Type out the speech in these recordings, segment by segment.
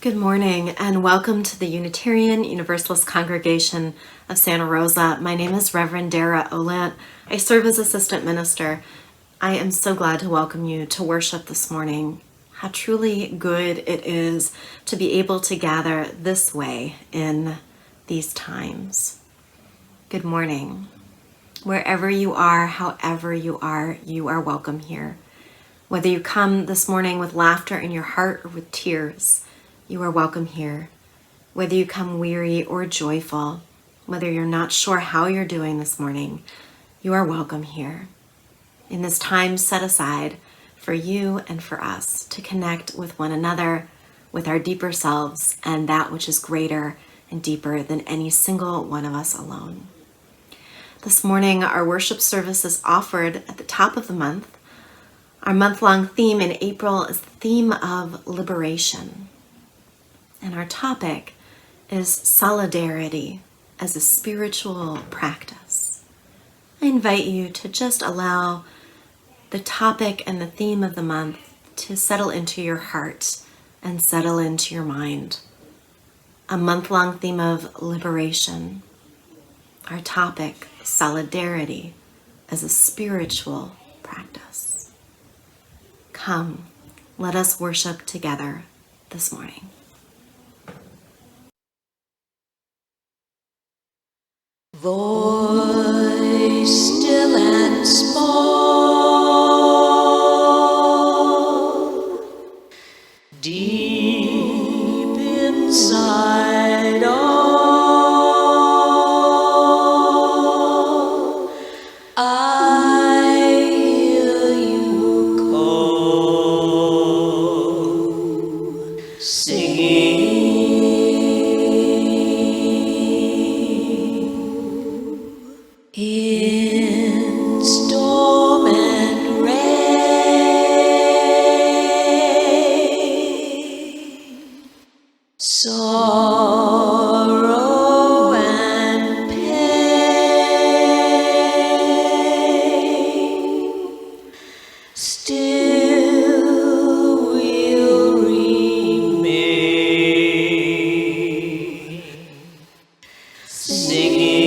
Good morning and welcome to the Unitarian Universalist Congregation of Santa Rosa. My name is Reverend Dara Olandt. I serve as assistant minister. I am so glad to welcome you to worship this morning. How truly good it is to be able to gather this way in these times. Good morning. Wherever you are, however you are welcome here. Whether you come this morning with laughter in your heart or with tears, you are welcome here. Whether you come weary or joyful, whether you're not sure how you're doing this morning, you are welcome here. In this time set aside for you and for us to connect with one another, with our deeper selves, and that which is greater and deeper than any single one of us alone. This morning, our worship service is offered at the top of the month. Our month-long theme in April is the theme of liberation. And our topic is solidarity as a spiritual practice. I invite you to just allow the topic and the theme of the month to settle into your heart and settle into your mind. A month-long theme of liberation. Our topic, solidarity as a spiritual practice. Come, let us worship together this morning. Voice still and small, deep inside all, I hear you call, singing. In storm and rain, sorrow and pain, still will remain, singing.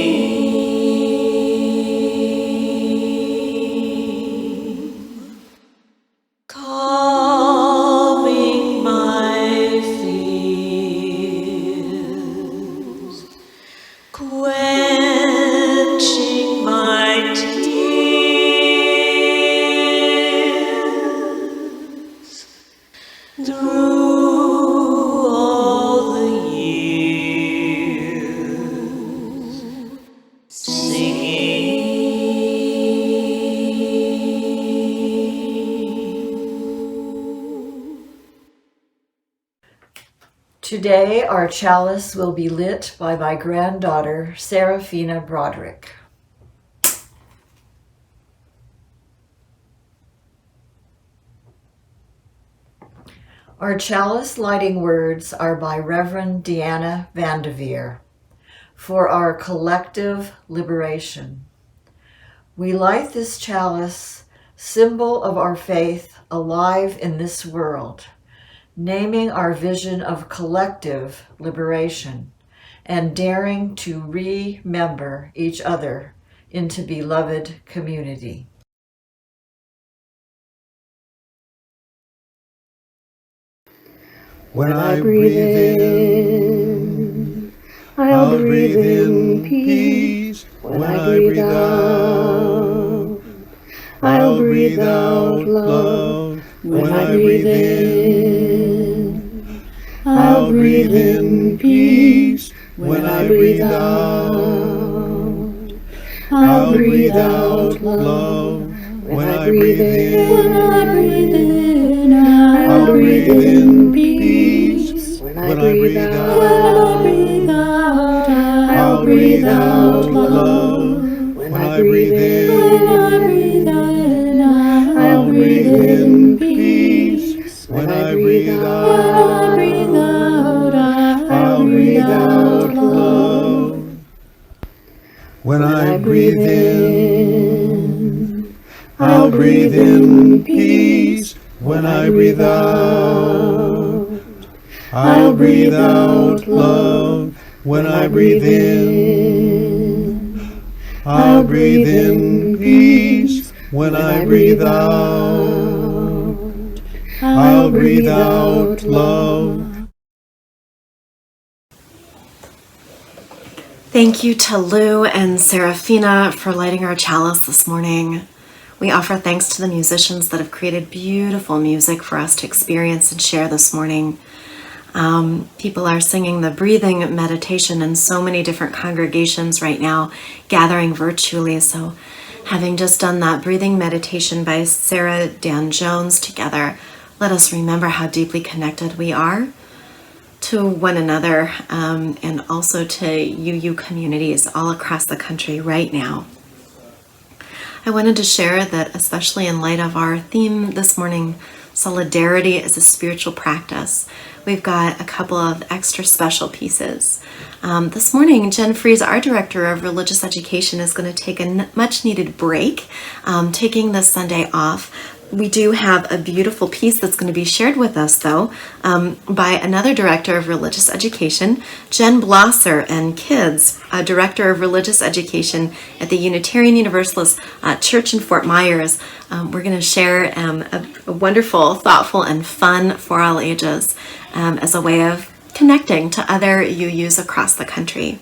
Today, our chalice will be lit by my granddaughter, Sarafina Broderick. Our chalice lighting words are by Reverend Deanna Vandeveer for our collective liberation. We light this chalice, symbol of our faith alive in this world, naming our vision of collective liberation and daring to remember each other into beloved community. When I breathe in, I'll breathe in peace. When I breathe out, I'll breathe out love. When I breathe in, I'll breathe in peace. When I breathe out, I'll breathe out love. When I breathe in, I'll breathe in peace. When I breathe out, I'll breathe out love. When I breathe in, I'll breathe in peace. When I breathe out, I'll breathe out love. When I breathe in, I'll breathe in peace. When I breathe out, I'll breathe out love when I breathe in. I'll breathe in peace when I breathe out. I'll breathe out love. Thank you to Lou and Sarafina for lighting our chalice this morning. We offer thanks to the musicians that have created beautiful music for us to experience and share this morning. People are singing the breathing meditation in so many different congregations right now, gathering virtually. So having just done that breathing meditation by Sarah Dan Jones together, let us remember how deeply connected we are to one another and also to UU communities all across the country right now. I wanted to share that, especially in light of our theme this morning, solidarity is a spiritual practice. We've got a couple of extra special pieces. This morning, Jen Fries, our Director of Religious Education, is going to take a much needed break, taking this Sunday off. We do have a beautiful piece that's going to be shared with us, though, by another Director of Religious Education, Jen Blosser, and Kids, Director of Religious Education at the Unitarian Universalist Church in Fort Myers. We're going to share a wonderful, thoughtful, and fun for all ages as a way of connecting to other UUs across the country.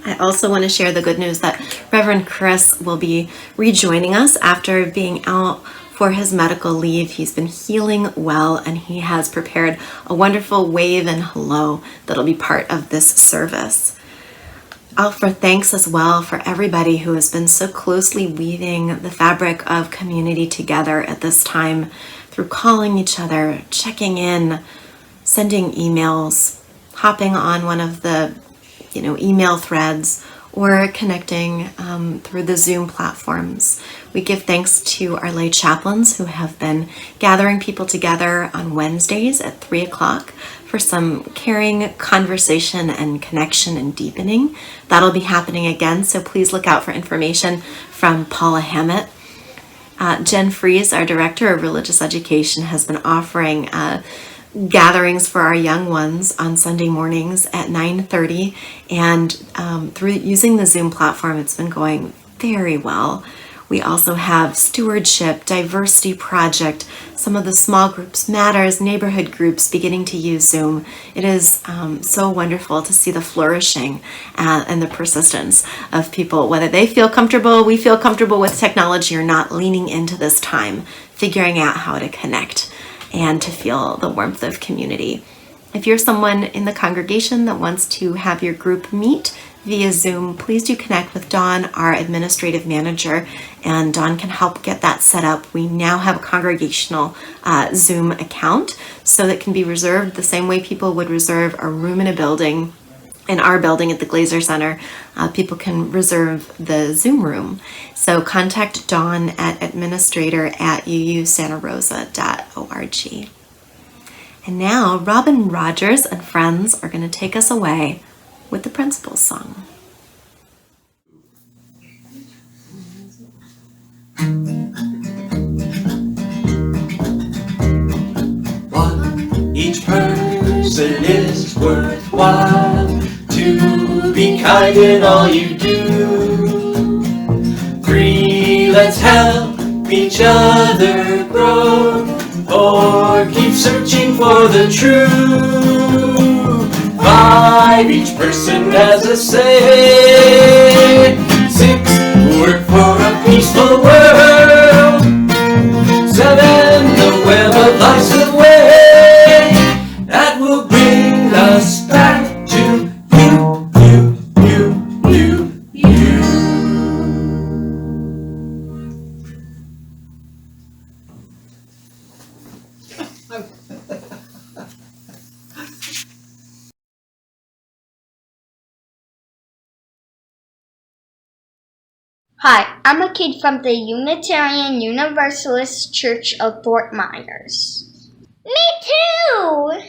I also want to share the good news that Reverend Chris will be rejoining us after being out for his medical leave. He's been healing well, and he has prepared a wonderful wave and hello that'll be part of this service. I'll offer thanks as well for everybody who has been so closely weaving the fabric of community together at this time through calling each other, checking in, sending emails, hopping on one of the email threads, or connecting through the Zoom platforms. We give thanks to our lay chaplains who have been gathering people together on Wednesdays at 3 o'clock for some caring conversation and connection and deepening. That'll be happening again, so please look out for information from Paula Hammett. Jen Fries, our Director of Religious Education, has been offering gatherings for our young ones on Sunday mornings at 9:30, and through using the Zoom platform, it's been going very well. We also have Stewardship, Diversity Project, some of the small groups, Matters, neighborhood groups beginning to use Zoom. It is so wonderful to see the flourishing and the persistence of people, whether they feel comfortable, we feel comfortable with technology or not, leaning into this time, figuring out how to connect and to feel the warmth of community. If you're someone in the congregation that wants to have your group meet via Zoom, please do connect with Dawn, our administrative manager, and Dawn can help get that set up. We now have a congregational Zoom account, so that can be reserved the same way people would reserve a room in a building. In our building at the Glazer Center, people can reserve the Zoom room. So contact Dawn at administrator@uusantarosa.org. And now Robin Rogers and friends are going to take us away with the Principal's Song. Each person is worthwhile, to be kind in all you do. 3, let's help each other grow, or keep searching for the truth. 5, each person has a say. 6, work for a peaceful world. 7, the web of life's a way that will bring us back to you. Hi, I'm a kid from the Unitarian Universalist Church of Fort Myers. Me too!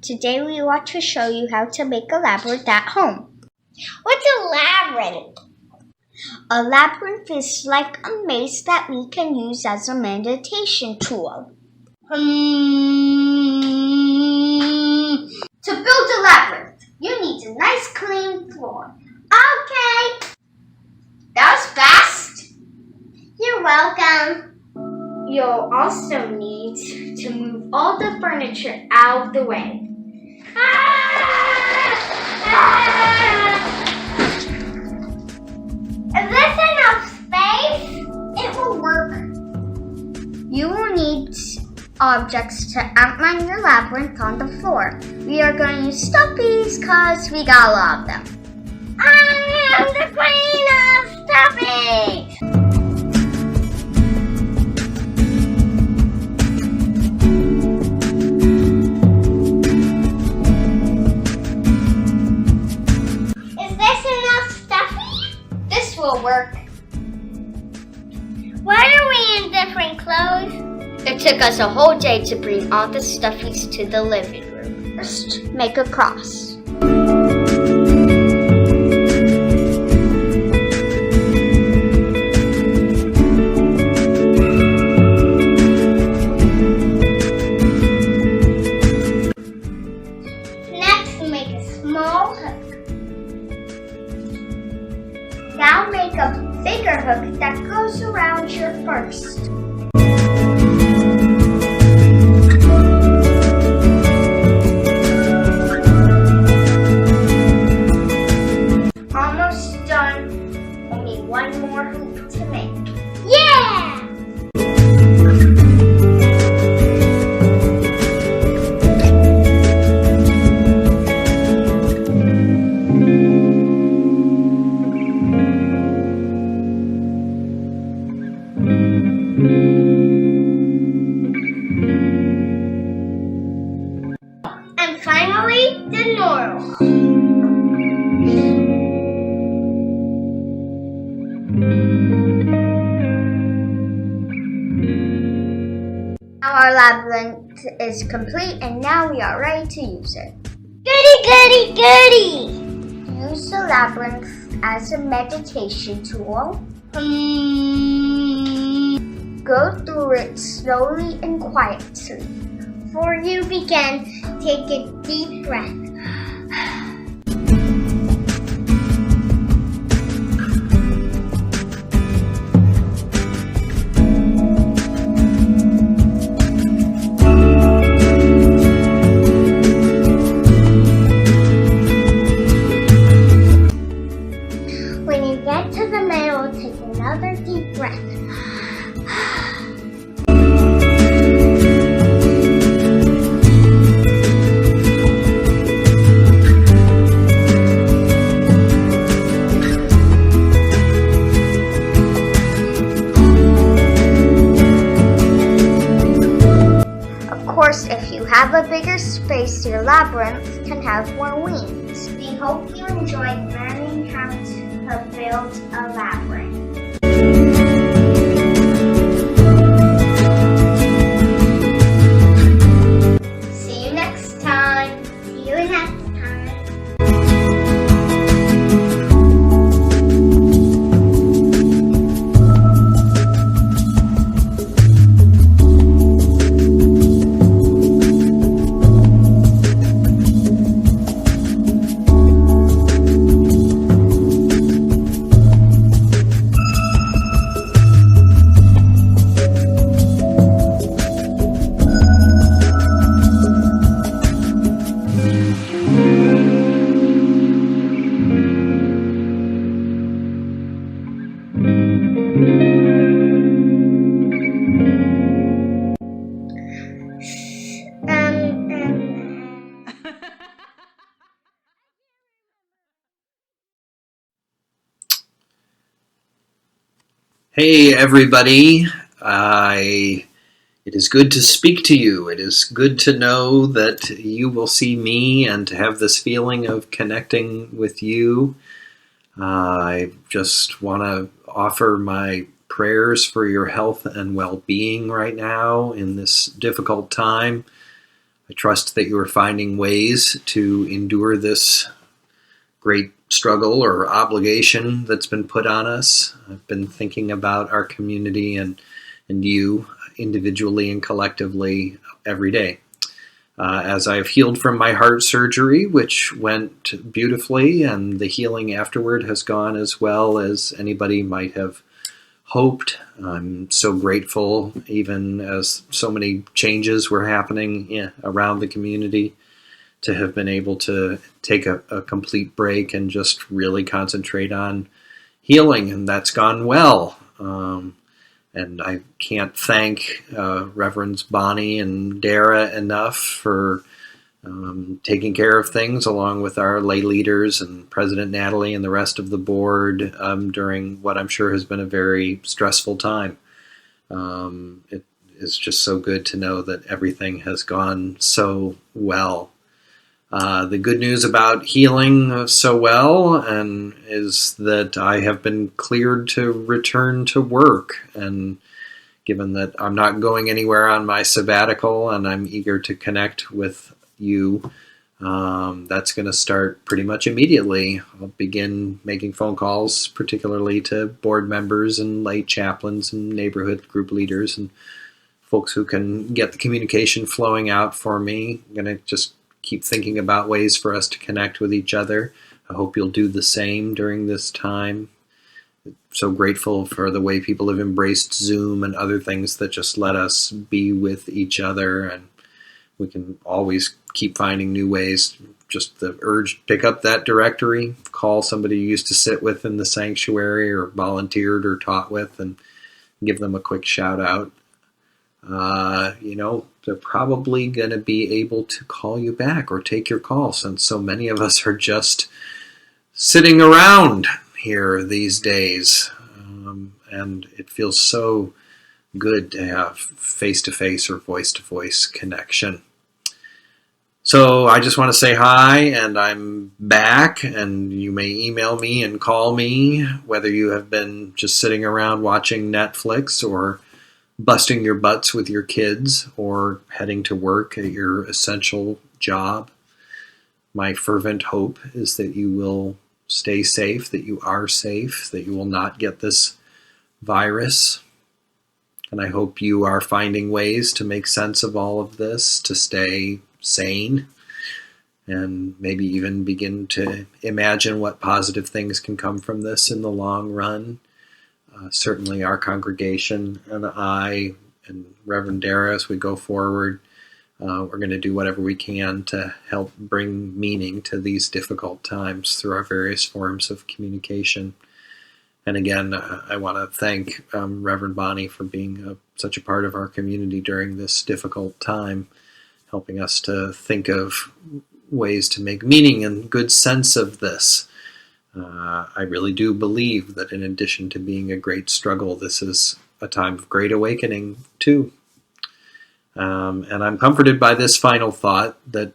Today we want to show you how to make a labyrinth at home. What's a labyrinth? A labyrinth is like a maze that we can use as a meditation tool. You'll also need to move all the furniture out of the way. Is this enough space? It will work. You will need objects to outline your labyrinth on the floor. We are going to use stuffies because we got a lot of them. I am the queen of stuffies! Will work. Why are we in different clothes? It took us a whole day to bring all the stuffies to the living room. First, make a cross. Next, make a small hook. Now make a bigger hook that goes around your first. Almost done. Only one more hoop to make. Yeah! And finally, the normal. Now our labyrinth is complete and now we are ready to use it. Goody, goody, goody! Use the labyrinth as a meditation tool. Go through it slowly and quietly. Before you begin, take a deep breath. When you get to the middle, take another deep breath. Of course, if you have a bigger space, your labyrinth can have more wings. We hope you enjoyed learning how to build a labyrinth. See you next time. See you next time. Hey everybody, it is good to speak to you. It is good to know that you will see me and to have this feeling of connecting with you. I just want to offer my prayers for your health and well-being right now in this difficult time. I trust that you are finding ways to endure this great struggle or obligation that's been put on us. I've been thinking about our community and you individually and collectively every day. As I've healed from my heart surgery, which went beautifully, and the healing afterward has gone as well as anybody might have hoped. I'm so grateful, even as so many changes were happening around the community, to have been able to take a complete break and just really concentrate on healing, and that's gone well. And I can't thank Reverends Bonnie and Dara enough for taking care of things, along with our lay leaders and President Natalie and the rest of the board during what I'm sure has been a very stressful time. It is just so good to know that everything has gone so well. The good news about healing so well and is that I have been cleared to return to work. And given that I'm not going anywhere on my sabbatical and I'm eager to connect with you, that's going to start pretty much immediately. I'll begin making phone calls, particularly to board members and lay chaplains and neighborhood group leaders and folks who can get the communication flowing out for me. I'm going to just keep thinking about ways for us to connect with each other. I hope you'll do the same during this time. So grateful for the way people have embraced Zoom and other things that just let us be with each other, and we can always keep finding new ways. Just the urge to pick up that directory, call somebody you used to sit with in the sanctuary or volunteered or taught with, and give them a quick shout out. They're probably going to be able to call you back or take your call, since so many of us are just sitting around here these days. And it feels so good to have face-to-face or voice-to-voice connection. So I just want to say hi, and I'm back, and you may email me and call me, whether you have been just sitting around watching Netflix or busting your butts with your kids or heading to work at your essential job. My fervent hope is that you will stay safe, that you are safe, that you will not get this virus. And I hope you are finding ways to make sense of all of this, to stay sane, and maybe even begin to imagine what positive things can come from this in the long run. Certainly our congregation and I and Reverend Dara, as we go forward, we're going to do whatever we can to help bring meaning to these difficult times through our various forms of communication. And again, I want to thank Reverend Bonnie for being such a part of our community during this difficult time, helping us to think of ways to make meaning and good sense of this. I really do believe that in addition to being a great struggle, this is a time of great awakening too. And I'm comforted by this final thought that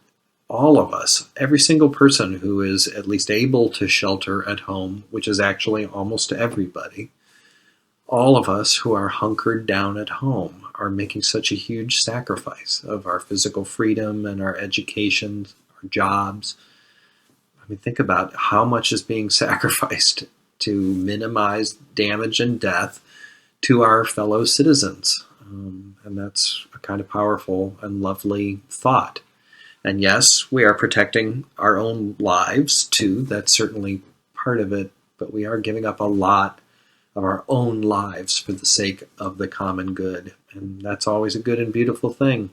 all of us, every single person who is at least able to shelter at home, which is actually almost everybody, all of us who are hunkered down at home are making such a huge sacrifice of our physical freedom and our education, our jobs. I mean, think about how much is being sacrificed to minimize damage and death to our fellow citizens. And that's a kind of powerful and lovely thought. And yes, we are protecting our own lives too. That's certainly part of it. But we are giving up a lot of our own lives for the sake of the common good. And that's always a good and beautiful thing.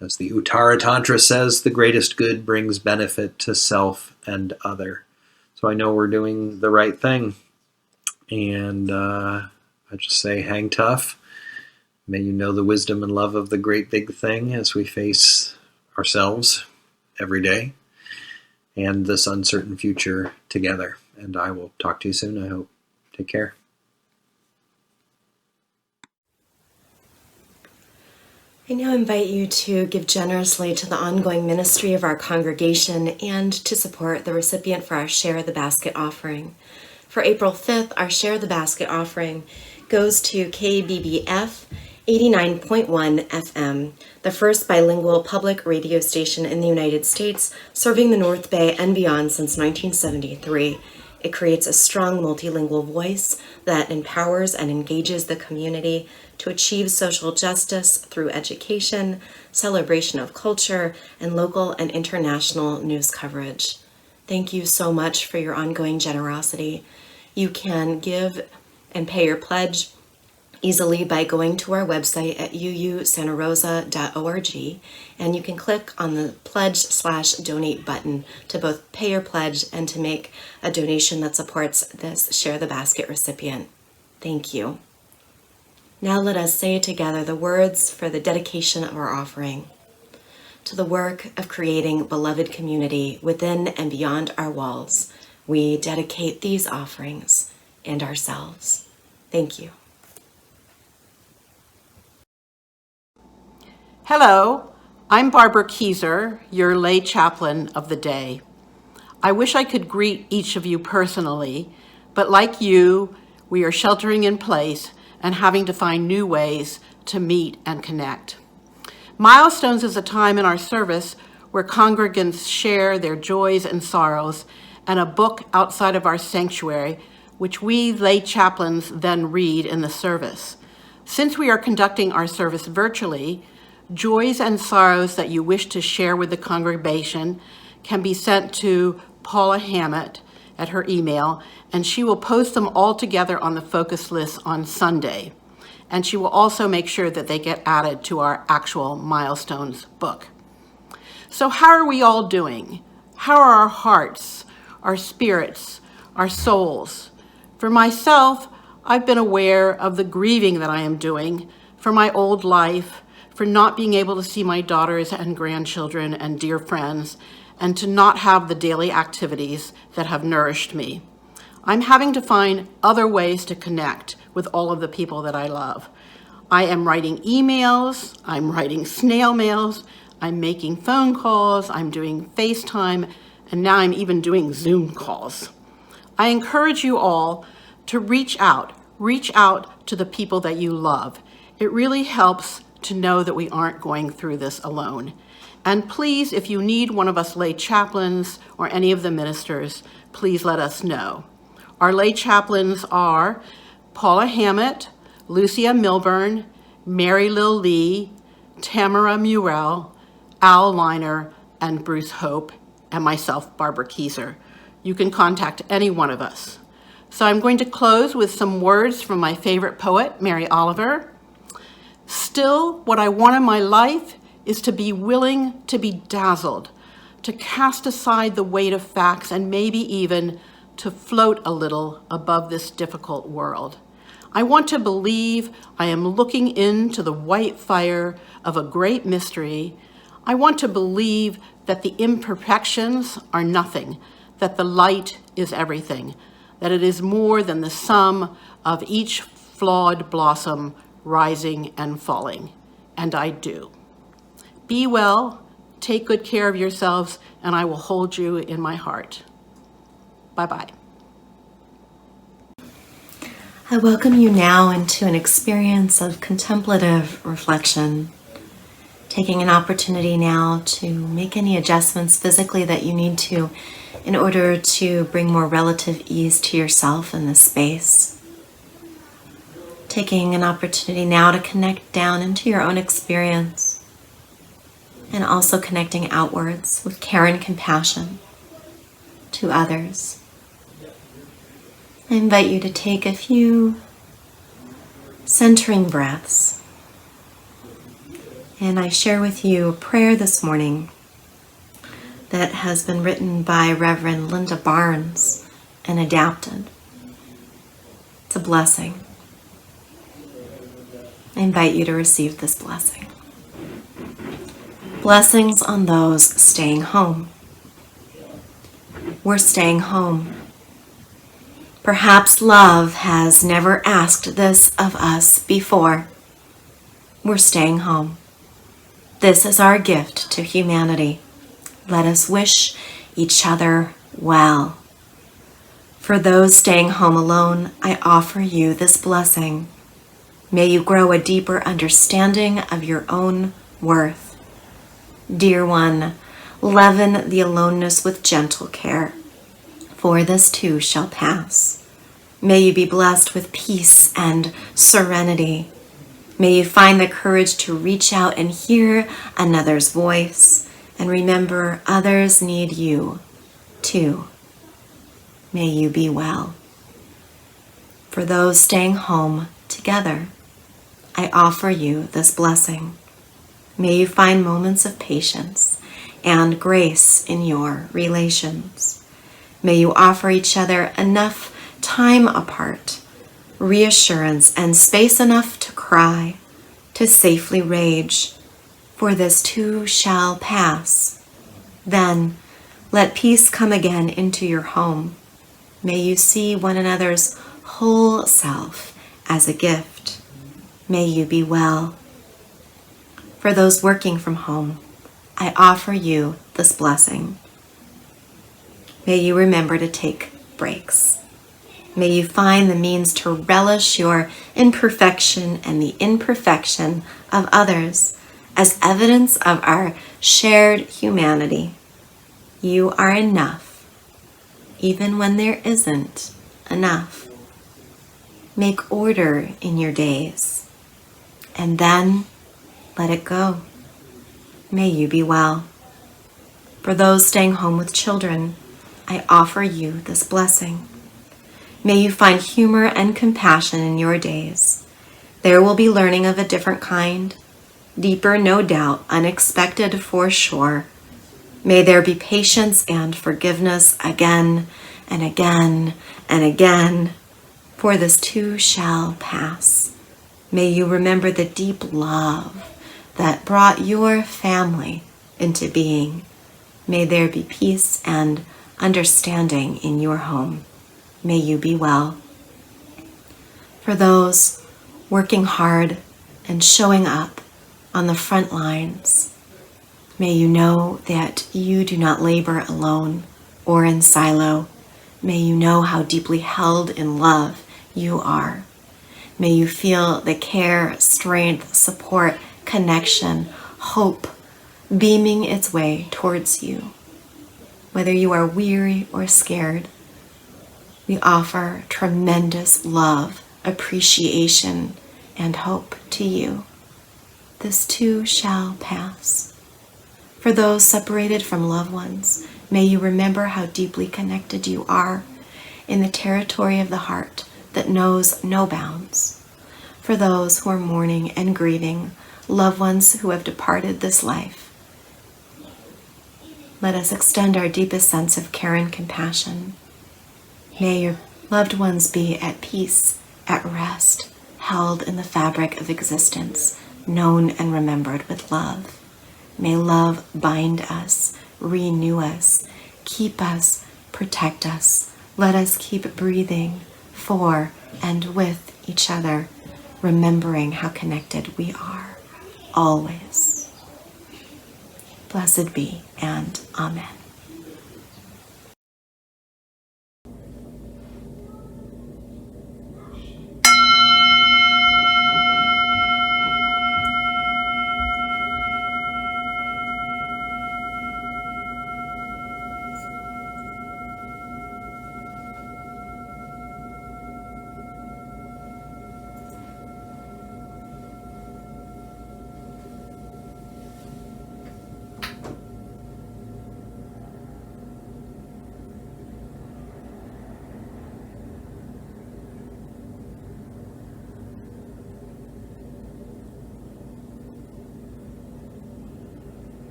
As the Uttara Tantra says, the greatest good brings benefit to self and other. So I know we're doing the right thing. And I just say, hang tough. May you know the wisdom and love of the great big thing as we face ourselves every day and this uncertain future together. And I will talk to you soon, I hope. Take care. I now invite you to give generously to the ongoing ministry of our congregation and to support the recipient for our Share the Basket offering. For April 5th, our Share the Basket offering goes to KBBF 89.1 FM, the first bilingual public radio station in the United States, serving the North Bay and beyond since 1973. It creates a strong multilingual voice that empowers and engages the community to achieve social justice through education, celebration of culture, and local and international news coverage. Thank you so much for your ongoing generosity. You can give and pay your pledge easily by going to our website at uusantarosa.org, and you can click on the pledge/donate button to both pay your pledge and to make a donation that supports this Share the Basket recipient. Thank you. Now let us say together the words for the dedication of our offering. To the work of creating beloved community within and beyond our walls, we dedicate these offerings and ourselves. Thank you. Hello, I'm Barbara Kezur, your lay chaplain of the day. I wish I could greet each of you personally, but like you, we are sheltering in place and having to find new ways to meet and connect. Milestones is a time in our service where congregants share their joys and sorrows and a book outside of our sanctuary, which we lay chaplains then read in the service. Since we are conducting our service virtually, joys and sorrows that you wish to share with the congregation can be sent to Paula Hammett at her email, and she will post them all together on the focus list on Sunday. And she will also make sure that they get added to our actual Milestones book. So how are we all doing? How are our hearts, our spirits, our souls? For myself, I've been aware of the grieving that I am doing for my old life, for not being able to see my daughters and grandchildren and dear friends, and to not have the daily activities that have nourished me. I'm having to find other ways to connect with all of the people that I love. I am writing emails, I'm writing snail mails, I'm making phone calls, I'm doing FaceTime, and now I'm even doing Zoom calls. I encourage you all to reach out to the people that you love. It really helps to know that we aren't going through this alone. And please, if you need one of us lay chaplains or any of the ministers, please let us know. Our lay chaplains are Paula Hammett, Lucia Milburn, Mary Lil Lee, Tamara Murrell, Al Liner, and Bruce Hope, and myself, Barbara Kezur. You can contact any one of us. So I'm going to close with some words from my favorite poet, Mary Oliver. Still, what I want in my life is to be willing to be dazzled, to cast aside the weight of facts, and maybe even to float a little above this difficult world. I want to believe I am looking into the white fire of a great mystery. I want to believe that the imperfections are nothing, that the light is everything, that it is more than the sum of each flawed blossom rising and falling, and I do. Be well, take good care of yourselves, and I will hold you in my heart. Bye-bye. I welcome you now into an experience of contemplative reflection, taking an opportunity now to make any adjustments physically that you need to in order to bring more relative ease to yourself in this space. Taking an opportunity now to connect down into your own experience and also connecting outwards with care and compassion to others. I invite you to take a few centering breaths, and I share with you a prayer this morning that has been written by Reverend Linda Barnes and adapted. It's a blessing. I invite you to receive this blessing. Blessings on those staying home. We're staying home. Perhaps love has never asked this of us before. We're staying home. This is our gift to humanity. Let us wish each other well. For those staying home alone, I offer you this blessing. May you grow a deeper understanding of your own worth. Dear one, leaven the aloneness with gentle care, for this too shall pass. May you be blessed with peace and serenity. May you find the courage to reach out and hear another's voice, and remember others need you too. May you be well. For those staying home together, I offer you this blessing. May you find moments of patience and grace in your relations. May you offer each other enough time apart, reassurance, and space enough to cry, to safely rage, for this too shall pass. Then let peace come again into your home. May you see one another's whole self as a gift. May you be well. For those working from home, I offer you this blessing. May you remember to take breaks. May you find the means to relish your imperfection and the imperfection of others as evidence of our shared humanity. You are enough, even when there isn't enough. Make order in your days, and then let it go. May you be well. For those staying home with children, I offer you this blessing. May you find humor and compassion in your days. There will be learning of a different kind, deeper, no doubt, unexpected for sure. May there be patience and forgiveness again and again and again, for this too shall pass. May you remember the deep love that brought your family into being. May there be peace and understanding in your home. May you be well. For those working hard and showing up on the front lines, may you know that you do not labor alone or in silo. May you know how deeply held in love you are. May you feel the care, strength, support, connection, hope beaming its way towards you. Whether you are weary or scared, we offer tremendous love, appreciation, and hope to you. This too shall pass. For those separated from loved ones, may you remember how deeply connected you are in the territory of the heart that knows no bounds. For those who are mourning and grieving loved ones who have departed this life, let us extend our deepest sense of care and compassion. May your loved ones be at peace, at rest, held in the fabric of existence, known and remembered with love. May love bind us, renew us, keep us, protect us. Let us keep breathing for and with each other, remembering how connected we are, always. Blessed be, and Amen.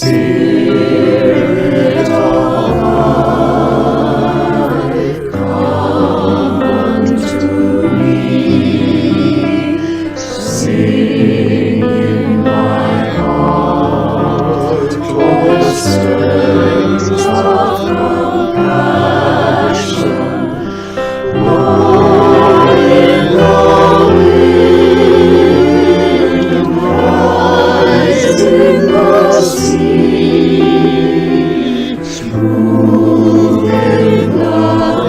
Spirit of life, come unto me. Sing in my heart, the stirrings of compassion, blowing the wind, rising the sea, moving the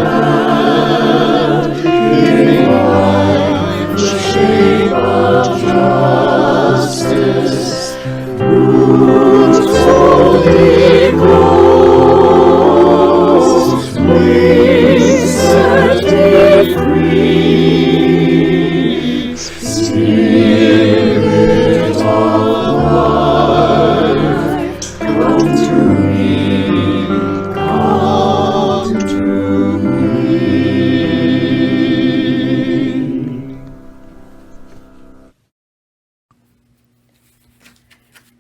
land, giving life the shape of justice, roots holy grows, wings set me free. Spirit of life, come to me, come to me.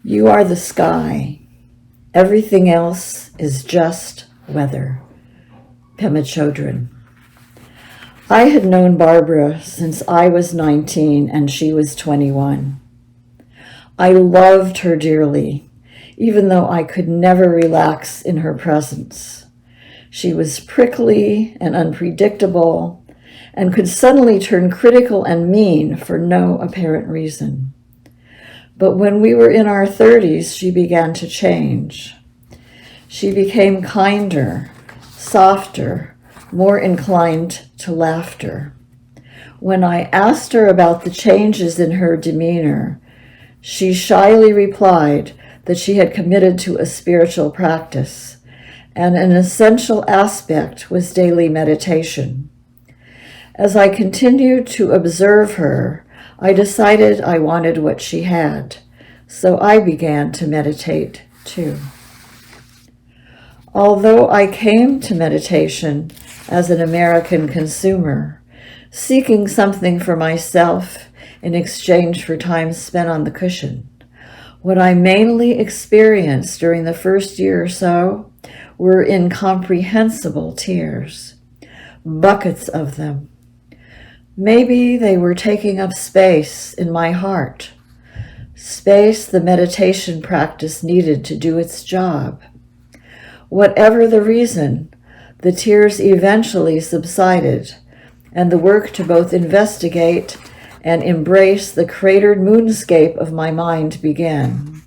You are the sky. Everything else is just weather. Pema Chodron. I had known Barbara since I was 19 and she was 21. I loved her dearly, even though I could never relax in her presence. She was prickly and unpredictable and could suddenly turn critical and mean for no apparent reason. But when we were in our 30s, she began to change. She became kinder, softer, more inclined to laughter. When I asked her about the changes in her demeanor, she shyly replied that she had committed to a spiritual practice, and an essential aspect was daily meditation. As I continued to observe her, I decided I wanted what she had, so I began to meditate too. Although I came to meditation as an American consumer, seeking something for myself in exchange for time spent on the cushion, what I mainly experienced during the first year or so were incomprehensible tears, buckets of them. Maybe they were taking up space in my heart, space the meditation practice needed to do its job. Whatever the reason, the tears eventually subsided, and the work to both investigate and embrace the cratered moonscape of my mind began.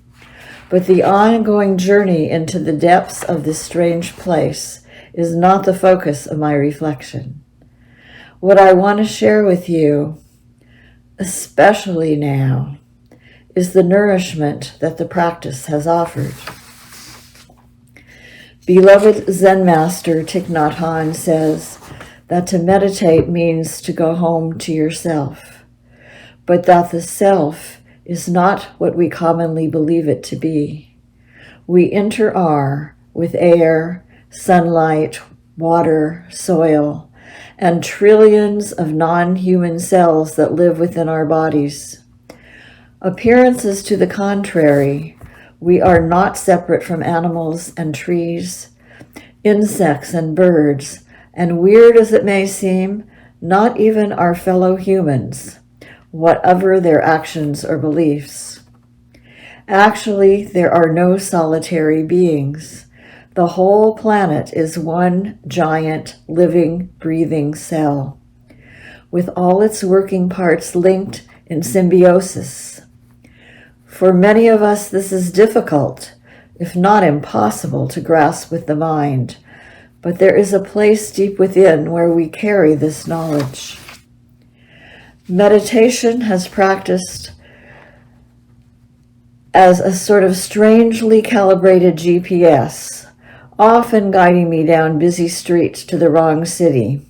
But the ongoing journey into the depths of this strange place is not the focus of my reflection. What I want to share with you, especially now, is the nourishment that the practice has offered. Beloved Zen Master Thich Nhat Hanh says that to meditate means to go home to yourself, but that the self is not what we commonly believe it to be. We inter-are with air, sunlight, water, soil, and trillions of non-human cells that live within our bodies. Appearances to the contrary, we are not separate from animals and trees, insects and birds, and weird as it may seem, not even our fellow humans, whatever their actions or beliefs. Actually, there are no solitary beings. The whole planet is one giant, living, breathing cell, with all its working parts linked in symbiosis. For many of us, this is difficult, if not impossible, to grasp with the mind, but there is a place deep within where we carry this knowledge. Meditation has practiced as a sort of strangely calibrated GPS, often guiding me down busy streets to the wrong city,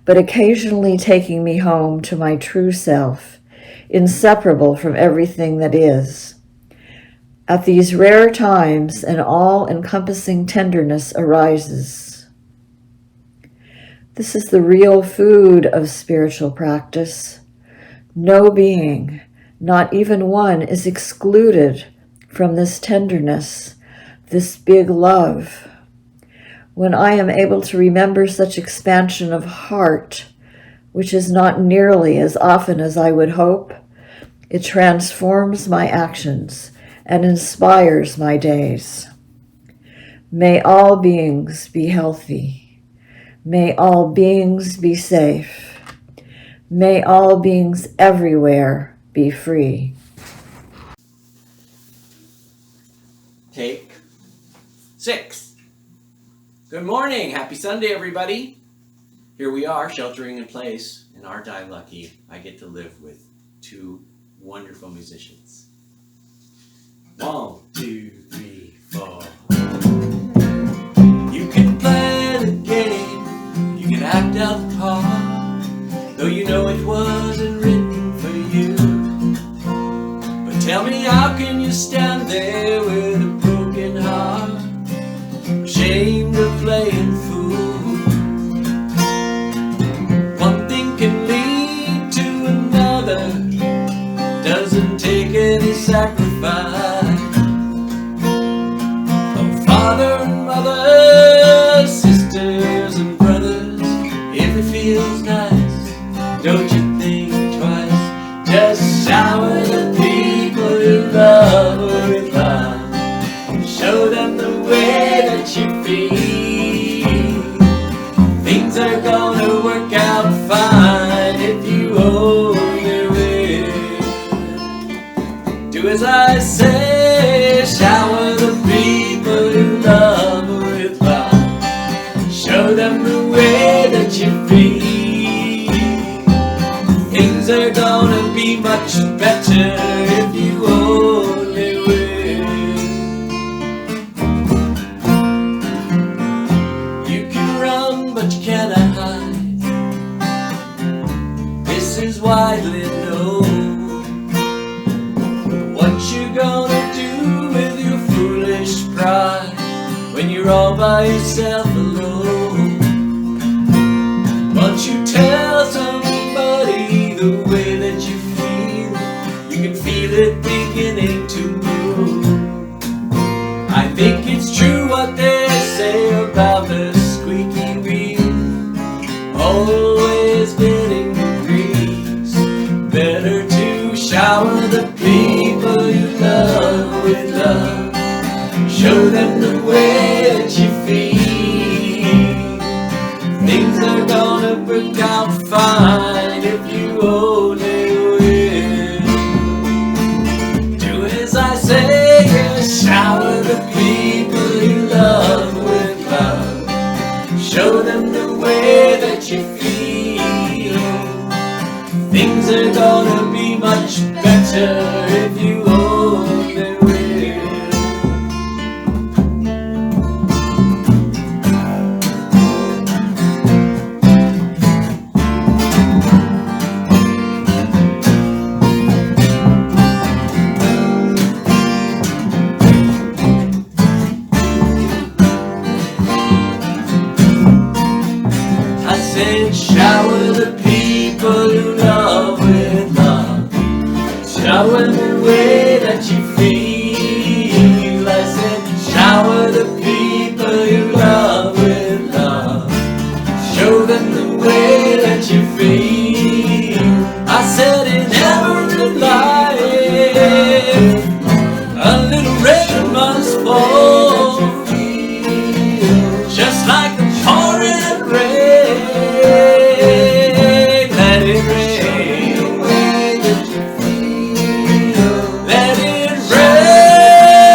but occasionally taking me home to my true self, inseparable from everything that is. At these rare times, an all-encompassing tenderness arises. This is the real food of spiritual practice. No being, not even one, is excluded from this tenderness, this big love. When I am able to remember such expansion of heart, which is not nearly as often as I would hope, it transforms my actions and inspires my days. May all beings be healthy. May all beings be safe. May all beings everywhere be free. Take 6. Good morning. Happy Sunday, everybody. Here we are, sheltering in place, and aren't I lucky I get to live with 2 wonderful musicians. 1, 2, 3, 4. You can play the game, you can act out the part, though you know it wasn't written for you. But tell me, how can you stand there with a broken heart, ashamed of playing fool? One thing can lead to another, doesn't take any sacrifice. Oh, father and mother, sisters and brothers, if it feels nice, don't you think twice. Just shower the people you love with love. Show them the way that you feel. Things are gonna work out fine if you only will. Do as I say, shower the people you love with love. Show them the way that you feel. Things are gonna be much better if you only will. You can run, but you cannot hide. This is widely known. What you gonna do with your foolish pride when you're all by yourself alone? Once you tell somebody the way that you feel, you can feel it beginning to move. I think it's true what they say about the squeaky wheel, always getting the grease. Better to shower the people you love with love. Show them the way that you feel. Things are gonna work out fine if you only will. Do as I say, yeah, shower the people you love with love. Show them the way that you feel. Things are gonna be much better if you only will. I said, shower the people you love with love. Shower the way that you feel. I said, shower the people you love with love. Show them the way that you feel. I said, in every life, a little rain must fall, just like the pouring rain. Let it rain. Let it rain.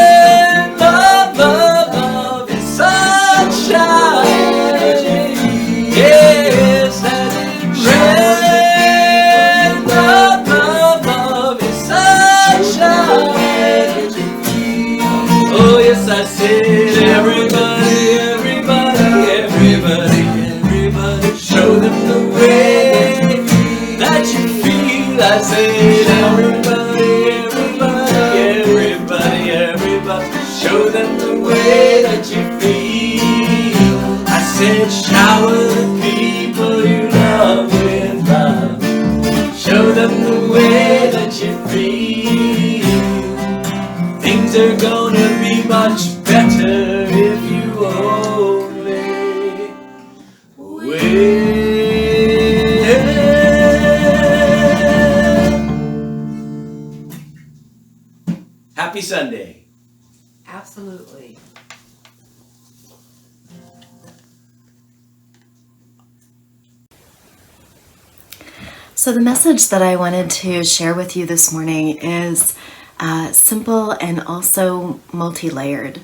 Love, love, love is sunshine. Yes, let it rain. Love, love, love is sunshine. Oh yes, I said, everybody, everybody, everybody, everybody, show them the way that you feel. I said, everybody, everybody, everybody, everybody, show them the way that you feel. I said, shower the people you love with love. Show them the way that you feel. Things are gonna be much better better if you only wait. Happy Sunday. Absolutely. So the message that I wanted to share with you this morning is simple and also multi-layered.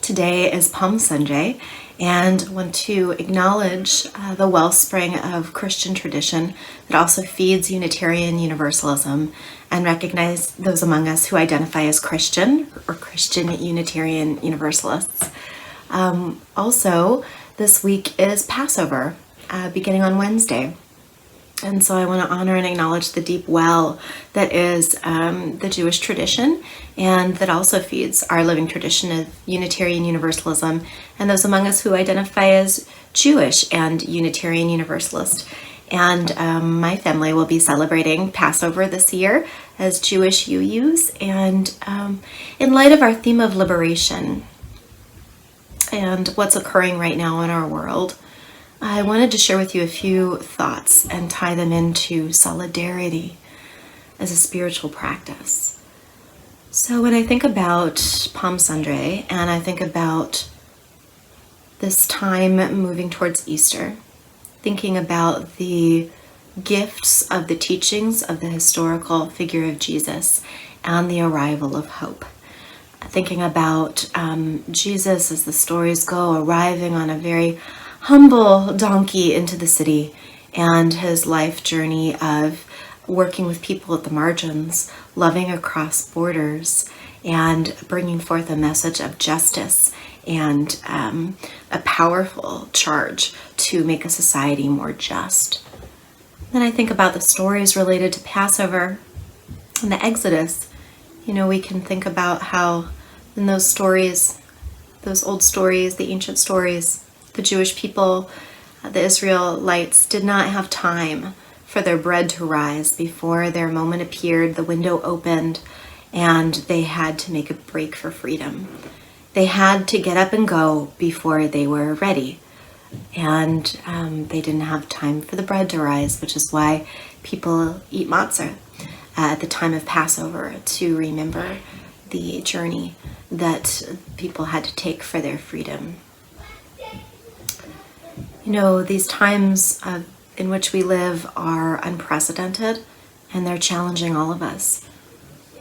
Today is Palm Sunday, and I want to acknowledge the wellspring of Christian tradition that also feeds Unitarian Universalism, and recognize those among us who identify as Christian or Christian Unitarian Universalists. Also, this week is Passover, beginning on Wednesday. And so I want to honor and acknowledge the deep well that is the Jewish tradition, and that also feeds our living tradition of Unitarian Universalism, and those among us who identify as Jewish and Unitarian Universalist. And my family will be celebrating Passover this year as Jewish UUs. And in light of our theme of liberation and what's occurring right now in our world, I wanted to share with you a few thoughts and tie them into solidarity as a spiritual practice. So when I think about Palm Sunday and I think about this time moving towards Easter, thinking about the gifts of the teachings of the historical figure of Jesus and the arrival of hope, thinking about Jesus, as the stories go, arriving on a very humble donkey into the city, and his life journey of working with people at the margins, loving across borders, and bringing forth a message of justice and a powerful charge to make a society more just. Then I think about the stories related to Passover and the Exodus. You know, we can think about how in those stories, those old stories, the ancient stories, the Jewish people, the Israelites, did not have time for their bread to rise before their moment appeared, the window opened, and they had to make a break for freedom. They had to get up and go before they were ready. And they didn't have time for the bread to rise, which is why people eat matzah at the time of Passover, to remember the journey that people had to take for their freedom. You know, these times in which we live are unprecedented, and they're challenging all of us.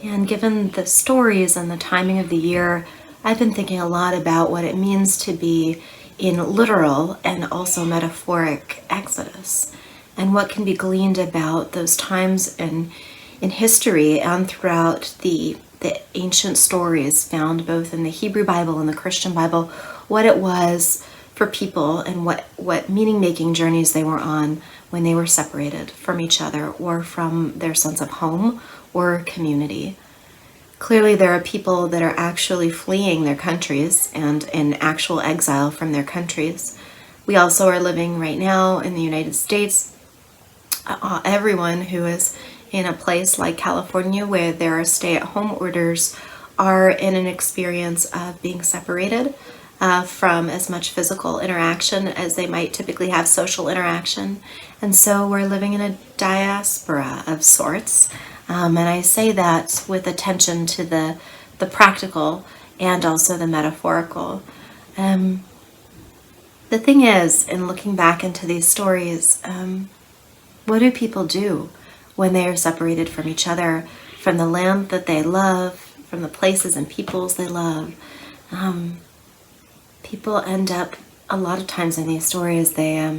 And given the stories and the timing of the year, I've been thinking a lot about what it means to be in literal and also metaphoric exodus, and what can be gleaned about those times in history and throughout the ancient stories found both in the Hebrew Bible and the Christian Bible, what it was for people and what meaning-making journeys they were on when they were separated from each other or from their sense of home or community. Clearly, there are people that are actually fleeing their countries and in actual exile from their countries. We also are living right now in the United States. Everyone who is in a place like California where there are stay-at-home orders are in an experience of being separated from as much physical interaction as they might typically have social interaction. And so we're living in a diaspora of sorts. And I say that with attention to the practical and also the metaphorical. The thing is, in looking back into these stories, what do people do when they are separated from each other, from the land that they love, from the places and peoples they love? People end up, a lot of times in these stories, they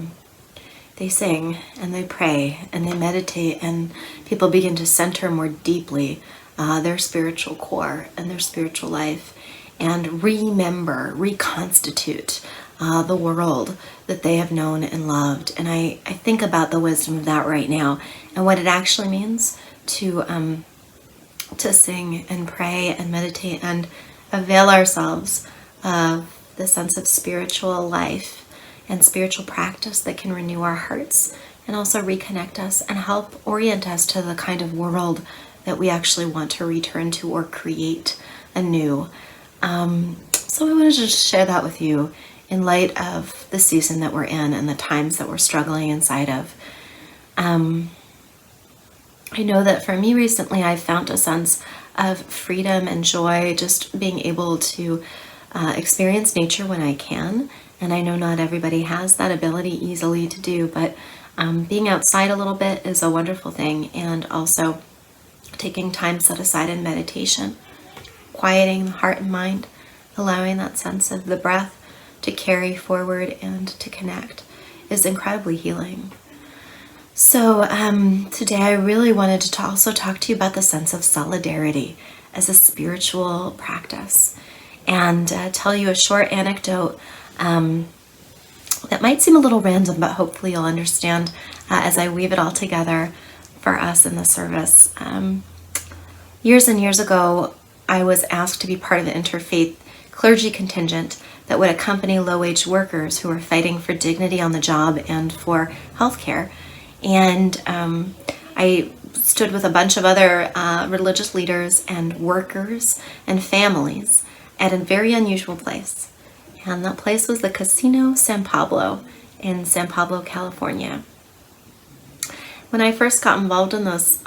sing and they pray and they meditate, and people begin to center more deeply their spiritual core and their spiritual life, and reconstitute the world that they have known and loved. And I think about the wisdom of that right now, and what it actually means to sing and pray and meditate and avail ourselves of the sense of spiritual life and spiritual practice that can renew our hearts and also reconnect us and help orient us to the kind of world that we actually want to return to or create anew. So I wanted to just share that with you in light of the season that we're in and the times that we're struggling inside of. I know that for me recently, I've found a sense of freedom and joy just being able to experience nature when I can. And I know not everybody has that ability easily to do, but being outside a little bit is a wonderful thing. And also taking time set aside in meditation, quieting the heart and mind, allowing that sense of the breath to carry forward and to connect is incredibly healing. So today I really wanted to also talk to you about the sense of solidarity as a spiritual practice, and tell you a short anecdote that might seem a little random, but hopefully you'll understand as I weave it all together for us in the service. Years and years ago, I was asked to be part of an interfaith clergy contingent that would accompany low-wage workers who were fighting for dignity on the job and for healthcare. And I stood with a bunch of other religious leaders and workers and families at a very unusual place. And that place was the Casino San Pablo in San Pablo, California. When I first got involved in this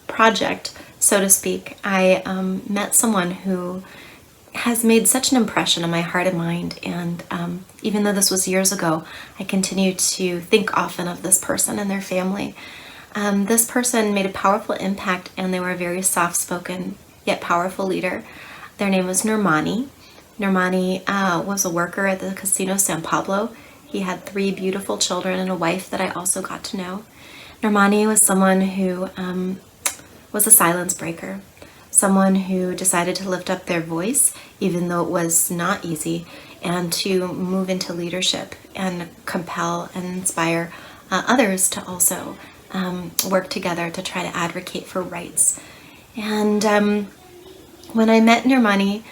project, so to speak, I met someone who has made such an impression on my heart and mind. And even though this was years ago, I continue to think often of this person and their family. This person made a powerful impact, and they were a very soft-spoken yet powerful leader. Their name was Nurmani. Nurmani was a worker at the Casino San Pablo. He had 3 beautiful children and a wife that I also got to know. Nurmani was someone who was a silence breaker, someone who decided to lift up their voice, even though it was not easy, and to move into leadership and compel and inspire others to also work together to try to advocate for rights. And when I met Nurmani,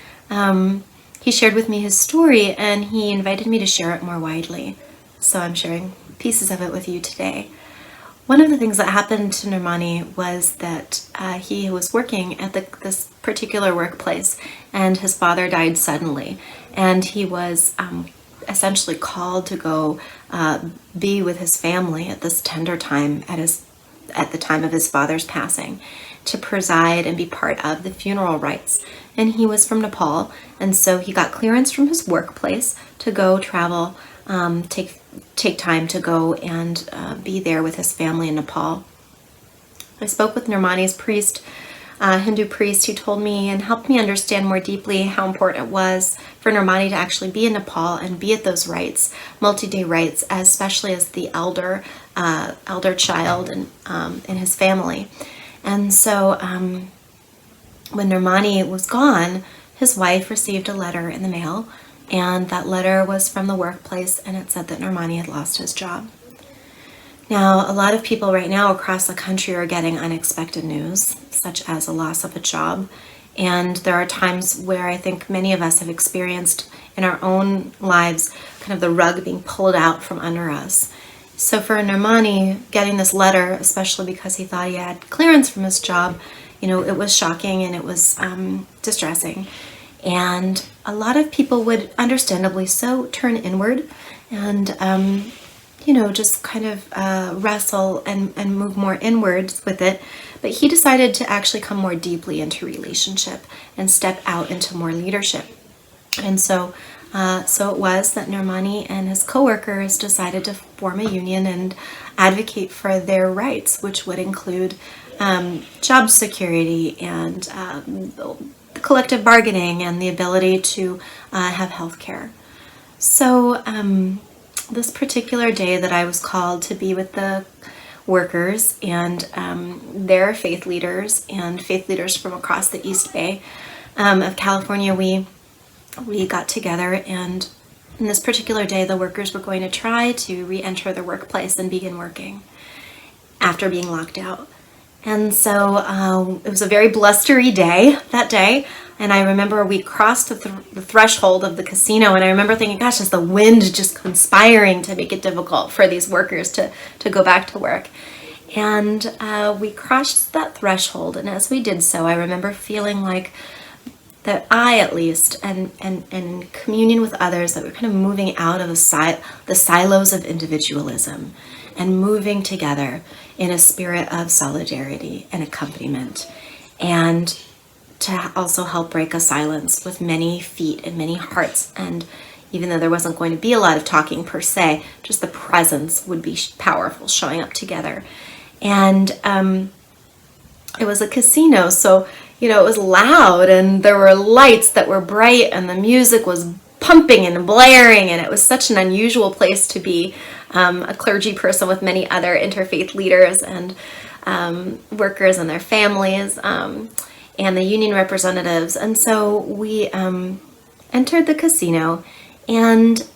he shared with me his story, and he invited me to share it more widely. So I'm sharing pieces of it with you today. One of the things that happened to Nurmani was that he was working at this particular workplace, and his father died suddenly, and he was essentially called to go be with his family at this tender time at the time of his father's passing, to preside and be part of the funeral rites. And he was from Nepal, and so he got clearance from his workplace to go travel, take time to go and be there with his family in Nepal. I spoke with Nurmani's priest, Hindu priest, who told me and helped me understand more deeply how important it was for Nurmani to actually be in Nepal and be at those rites, multi-day rites, especially as the elder child in his family. And so when Nurmani was gone, his wife received a letter in the mail, and that letter was from the workplace, and it said that Nurmani had lost his job. Now, a lot of people right now across the country are getting unexpected news, such as a loss of a job. And there are times where I think many of us have experienced in our own lives kind of the rug being pulled out from under us. So for Nurmani, getting this letter, especially because he thought he had clearance from his job, it was shocking and it was distressing. And a lot of people would understandably so turn inward and, just kind of wrestle and move more inwards with it. But he decided to actually come more deeply into relationship and step out into more leadership. And so it was that Nurmani and his coworkers decided to form a union and advocate for their rights, which would include job security and collective bargaining and the ability to have health care. So this particular day that I was called to be with the workers and their faith leaders and faith leaders from across the East Bay of California, we got together, and in this particular day the workers were going to try to re-enter the workplace and begin working after being locked out. And so it was a very blustery day that day, and I remember we crossed the threshold of the casino, and I remember thinking, gosh, is the wind just conspiring to make it difficult for these workers to go back to work? And we crossed that threshold, and as we did so, I remember feeling like that I, at least, and in communion with others, that we're kind of moving out of the silos of individualism and moving together in a spirit of solidarity and accompaniment, and to also help break a silence with many feet and many hearts. And even though there wasn't going to be a lot of talking per se, just the presence would be powerful, showing up together. And it was a casino, so it was loud, and there were lights that were bright, and the music was pumping and blaring, and it was such an unusual place to be, a clergy person with many other interfaith leaders and workers and their families, and the union representatives. And so we entered the casino, and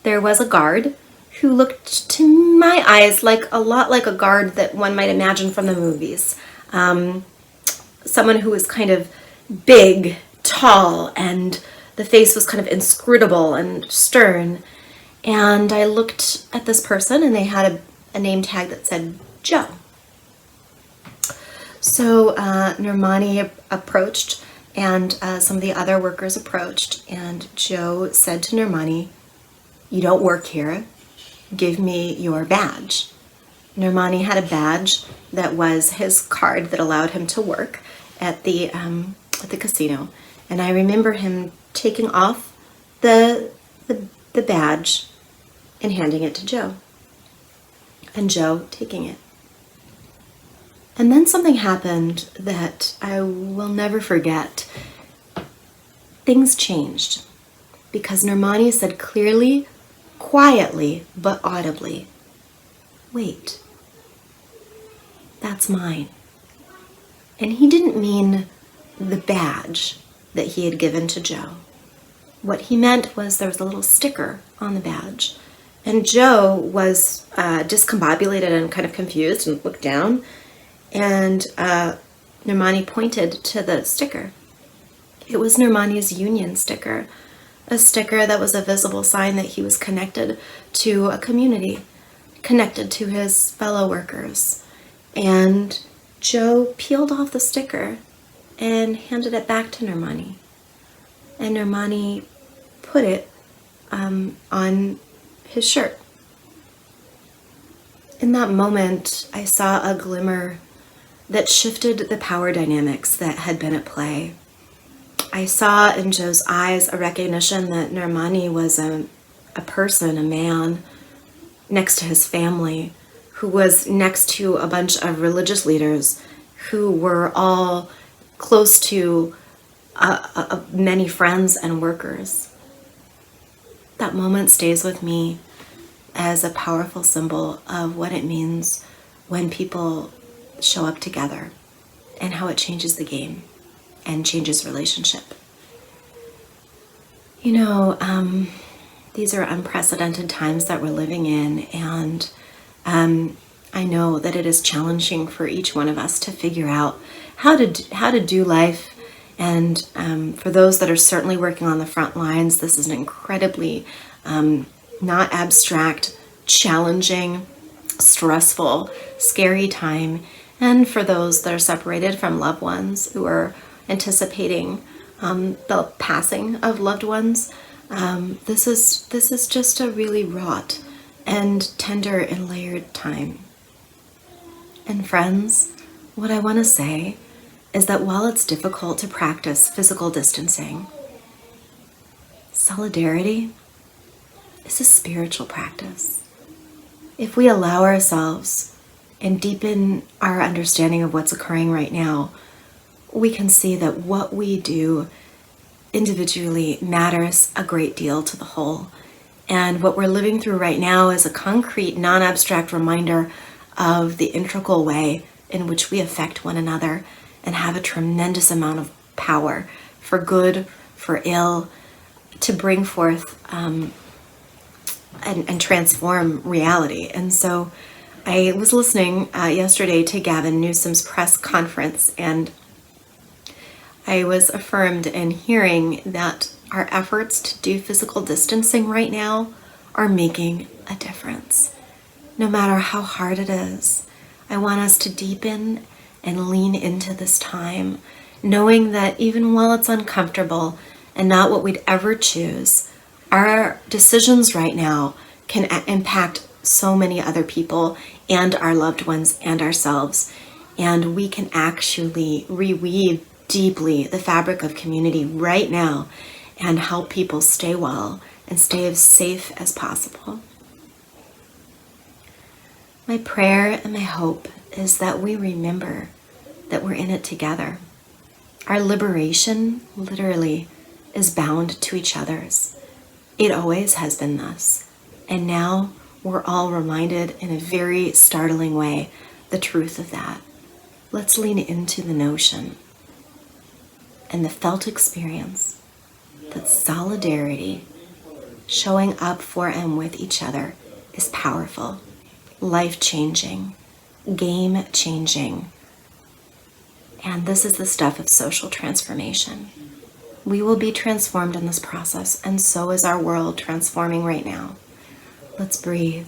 there was a guard who looked to my eyes a lot like a guard that one might imagine from the movies. Someone who was kind of big, tall, and the face was kind of inscrutable and stern. And I looked at this person, and they had a name tag that said Joe. So Nirmani approached, and some of the other workers approached, and Joe said to Nirmani, "You don't work here. Give me your badge." Nirmani had a badge that was his card that allowed him to work at the casino, and I remember him taking off the badge and handing it to Joe, and Joe taking it. And then something happened that I will never forget. Things changed because Nirmani said clearly, quietly, but audibly, "Wait, that's mine." And he didn't mean the badge that he had given to Joe. What he meant was there was a little sticker on the badge. And Joe was discombobulated and kind of confused and looked down. And Nirmani pointed to the sticker. It was Nirmani's union sticker, a sticker that was a visible sign that he was connected to a community, connected to his fellow workers. And Joe peeled off the sticker and handed it back to Nirmani. And Nirmani put it on his shirt. In that moment, I saw a glimmer that shifted the power dynamics that had been at play. I saw in Joe's eyes a recognition that Nirmani was a person, a man, next to his family, who was next to a bunch of religious leaders who were all close to many friends and workers. That moment stays with me as a powerful symbol of what it means when people show up together and how it changes the game and changes relationship. These are unprecedented times that we're living in, and I know that it is challenging for each one of us to figure out how to do life. And for those that are certainly working on the front lines, this is an incredibly not abstract, challenging, stressful, scary time. And for those that are separated from loved ones who are anticipating the passing of loved ones, this is just a really wrought and tender and layered time. And friends, what I want to say is that while it's difficult to practice physical distancing, solidarity is a spiritual practice. If we allow ourselves and deepen our understanding of what's occurring right now, we can see that what we do individually matters a great deal to the whole. And what we're living through right now is a concrete, non-abstract reminder of the integral way in which we affect one another and have a tremendous amount of power, for good, for ill, to bring forth and transform reality. And so I was listening yesterday to Gavin Newsom's press conference, and I was affirmed in hearing that our efforts to do physical distancing right now are making a difference. No matter how hard it is, I want us to deepen and lean into this time, knowing that even while it's uncomfortable and not what we'd ever choose, our decisions right now can impact so many other people and our loved ones and ourselves. And we can actually reweave deeply the fabric of community right now and help people stay well and stay as safe as possible. My prayer and my hope is that we remember that we're in it together. Our liberation, literally, is bound to each other's. It always has been thus. And now we're all reminded in a very startling way the truth of that. Let's lean into the notion and the felt experience that solidarity, showing up for and with each other, is powerful, life-changing, game-changing. And this is the stuff of social transformation. We will be transformed in this process, and so is our world transforming right now. Let's breathe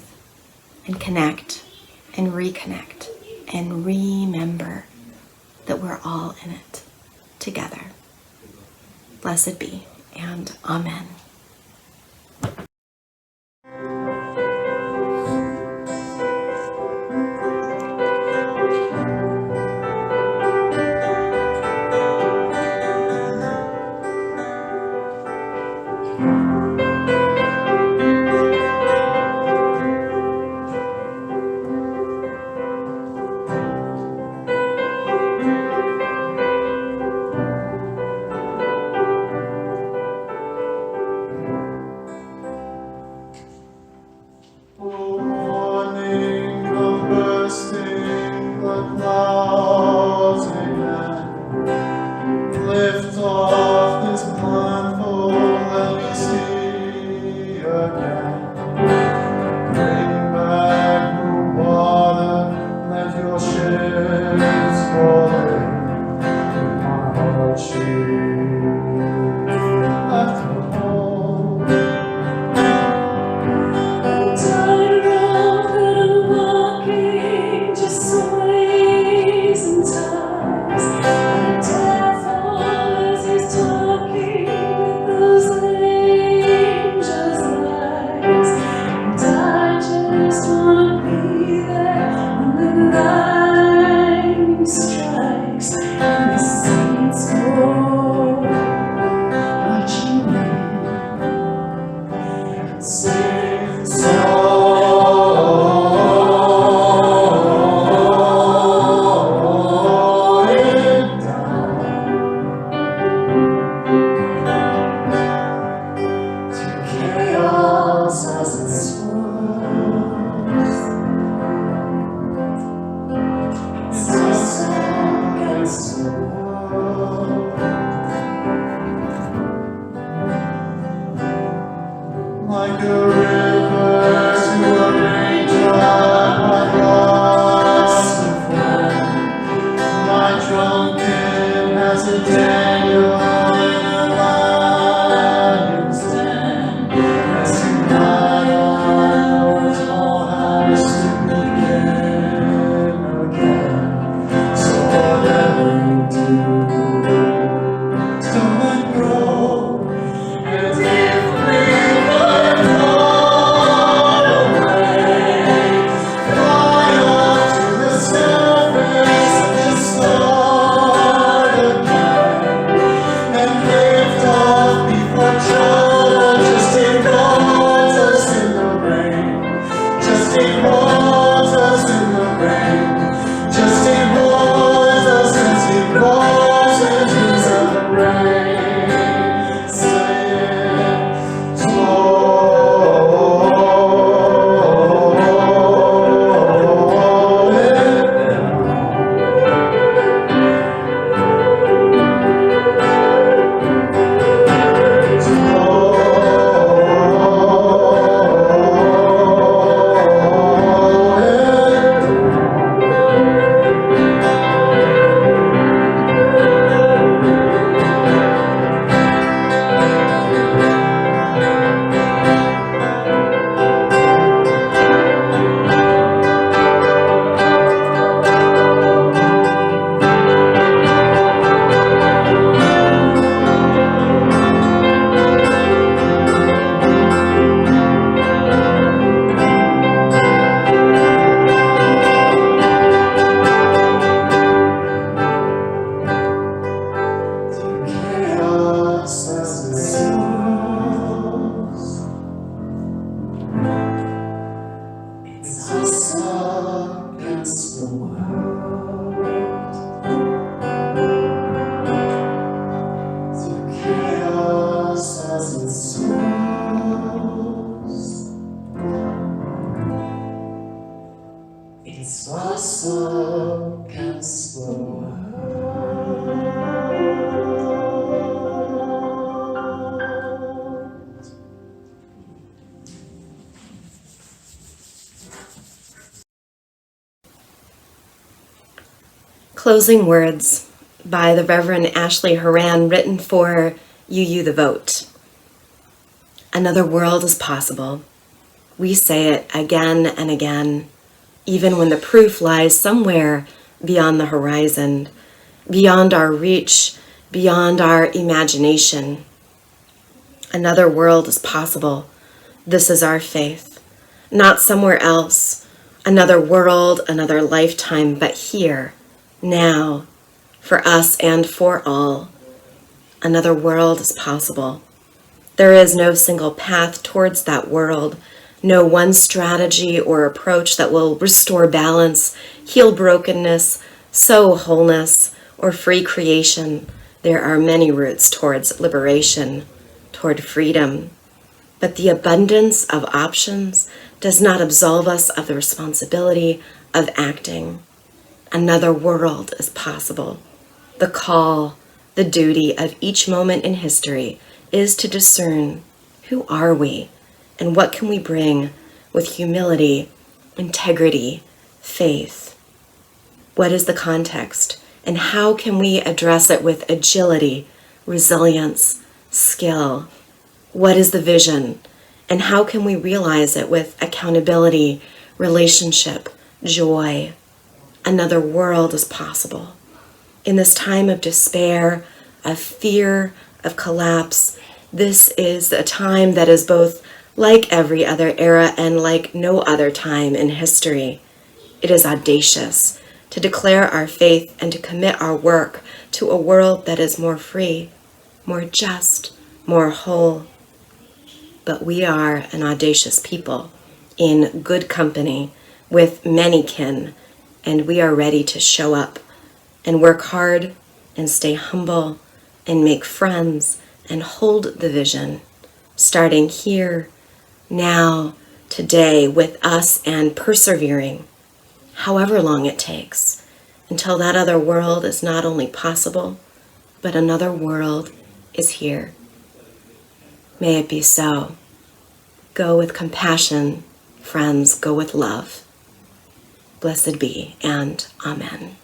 and connect and reconnect and remember that we're all in it together. Blessed be, and amen. outcasts flow. Closing Words by the Reverend Ashley Horan, written for UU the Vote. Another world is possible. We say it again and again, even when the proof lies somewhere beyond the horizon, beyond our reach, beyond our imagination. Another world is possible. This is our faith. Not somewhere else, another world, another lifetime, but here, now, for us and for all. Another world is possible. There is no single path towards that world, no one strategy or approach that will restore balance, heal brokenness, sow wholeness, or free creation. There are many routes towards liberation, toward freedom. But the abundance of options does not absolve us of the responsibility of acting. Another world is possible. The call, the duty of each moment in history is to discern who are we and what can we bring with humility, integrity, faith. What is the context and how can we address it with agility, resilience, skill? What is the vision and how can we realize it with accountability, relationship, joy? Another world is possible. In this time of despair, of fear, of collapse, this is a time that is both like every other era and like no other time in history. It is audacious to declare our faith and to commit our work to a world that is more free, more just, more whole. But we are an audacious people in good company with many kin, and we are ready to show up and work hard and stay humble and make friends and hold the vision, starting here, now, today with us and persevering, however long it takes, until that other world is not only possible, but another world is here. May it be so. Go with compassion, friends, go with love. Blessed be, and amen.